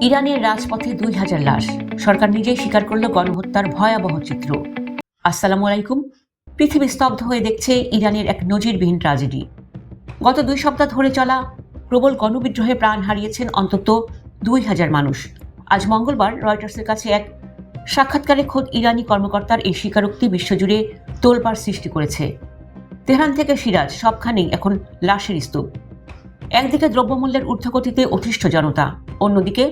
ইরানের রাজপথে 2000 লাশ, সরকার নিজেই স্বীকার করল গণহত্যার ভয়াবহ চিত্র। আসসালামু আলাইকুম। পৃথিবী স্তব্ধ হয়ে দেখছে ইরানের এক নজিরবিহীন ট্র্যাজেডি। গত 2 সপ্তাহ ধরে চলা প্রবল গণবিদ্রোহে প্রাণ হারিয়েছেন অন্তত 2000 মানুষ। আজ মঙ্গলবার রয়টার্সের কাছে এক সাক্ষাৎকারে খোদ ইরানি কর্মকর্তার এই স্বীকারোক্তি বিশ্বজুড়ে তোলপাড় সৃষ্টি করেছে। তেহরান থেকে সিরাজ সবখানেই এখন লাশের স্তূপ। একদিকে দ্রব্যমূল্যের ঊর্ধ্বগতিতে অতিষ্ঠ জনতা, অন্যদিকে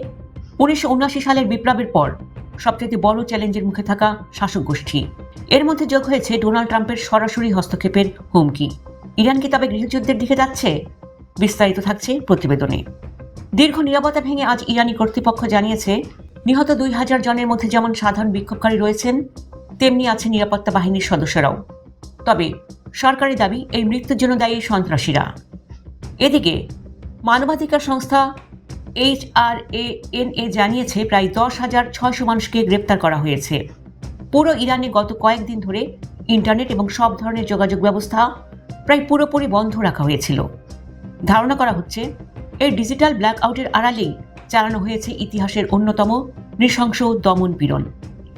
1979 সালের বিপ্লবের পর সবচেয়ে বড় চ্যালেঞ্জের মুখে থাকা শাসক গোষ্ঠী। এর মধ্যে যোগ হয়েছে ডোনাল্ড ট্রাম্পের সরাসরি হস্তক্ষেপের হুমকি। ইরান কি তবে গৃহযুদ্ধের দিকে যাচ্ছে? বিস্তারিত থাকছে প্রতিবেদনে। দীর্ঘ নীরবতা ভেঙে আজ ইরানি কর্তৃপক্ষ জানিয়েছে, নিহত 2000 জনের মধ্যে যেমন সাধারণ বিক্ষোভকারী রয়েছেন, তেমনি আছে নিরাপত্তা বাহিনীর সদস্যরাও। তবে সরকারি দাবি, এই মৃত্যুর জন্য দায়ী সন্ত্রাসীরা। এদিকে মানবাধিকার সংস্থা HRANA জানিয়েছে প্রায় 10,600 মানুষকে গ্রেপ্তার করা হয়েছে। পুরো ইরানে গত কয়েকদিন ধরে ইন্টারনেট এবং সব ধরনের যোগাযোগ ব্যবস্থা প্রায় পুরোপুরি বন্ধ রাখা হয়েছিল। ধারণা করা হচ্ছে এই ডিজিটাল ব্ল্যাকআউটের আড়ালেই চালানো হয়েছে ইতিহাসের অন্যতম নৃশংস দমন পীড়ন।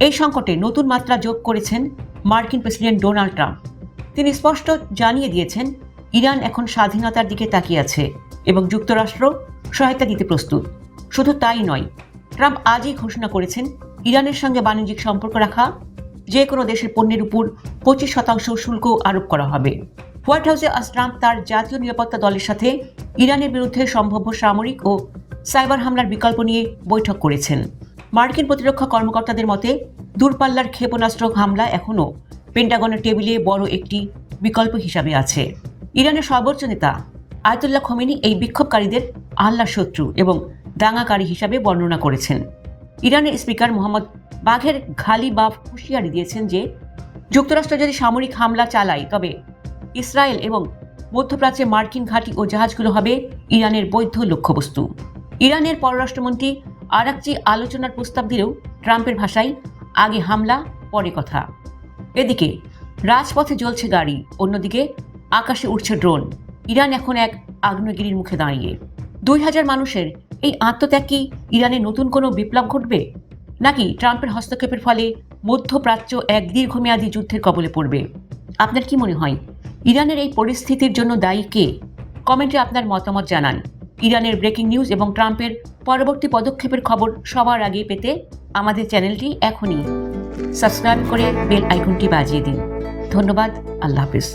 এই সংকটে নতুন মাত্রা যোগ করেছেন মার্কিন প্রেসিডেন্ট ডোনাল্ড ট্রাম্প। তিনি স্পষ্ট জানিয়ে দিয়েছেন, ইরান এখন স্বাধীনতার দিকে তাকিয়ে আছে এবং যুক্তরাষ্ট্র সহায়তা দিতে প্রস্তুত। শুধু তাই নয়, ট্রাম্প আজই ঘোষণা করেছেন ইরানের সঙ্গে বাণিজ্যিক সম্পর্ক রাখা যে কোনো দেশের পণ্যের উপর 25% শুল্ক আরোপ করা হবে। হোয়াইট হাউসে আজ ট্রাম্প তার জাতীয় নিরাপত্তা দলের সাথে ইরানের বিরুদ্ধে সম্ভাব্য সামরিক ও সাইবার হামলার বিকল্প নিয়ে বৈঠক করেছেন। মার্কিন প্রতিরক্ষা কর্মকর্তাদের মতে, দূরপাল্লার ক্ষেপণাস্ত্র হামলা এখনও পেন্টাগনের টেবিলে বড় একটি বিকল্প হিসাবে আছে। ইরানের সর্বোচ্চ নেতা আয়াতুল্লাহ খোমেনি এই বিক্ষোভকারীদের আল্লাহর শত্রু এবং দাঙ্গাকারী হিসাবে বর্ণনা করেছেন। ইরানের স্পিকার মোহাম্মদ বাঘের ঘালিবাফ হুঁশিয়ারি দিয়েছেন যে যুক্তরাষ্ট্র যদি সামরিক হামলা চালায়, তবে ইসরায়েল এবং মধ্যপ্রাচ্যে মার্কিন ঘাঁটি ও জাহাজগুলো হবে ইরানের বৈধ লক্ষ্যবস্তু। ইরানের পররাষ্ট্রমন্ত্রী আরাকচি আলোচনার প্রস্তাব দিলেও ট্রাম্পের ভাষায় আগে হামলা পরে কথা। এদিকে রাজপথে জ্বলছে গাড়ি, অন্যদিকে আকাশে উঠছে ড্রোন। ইরান এখন এক আগ্নেয়গিরির মুখে দাঁড়িয়ে। 2000 মানুষের এই আত্মত্যাগ কি ইরানে নতুন কোনো বিপ্লব ঘটবে, নাকি ট্রাম্পের হস্তক্ষেপের ফলে মধ্যপ্রাচ্য এক দীর্ঘমেয়াদী যুদ্ধের কবলে পড়বে? আপনার কি মনে হয়, ইরানের এই পরিস্থিতির জন্য দায়ী কে? কমেন্টে আপনার মতামত জানান। ইরানের ব্রেকিং নিউজ এবং ট্রাম্পের পরবর্তী পদক্ষেপের খবর সবার আগে পেতে আমাদের চ্যানেলটি এখনই সাবস্ক্রাইব করে বেল আইকনটি বাজিয়ে দিন। ধন্যবাদ। আল্লাহ হাফিজ।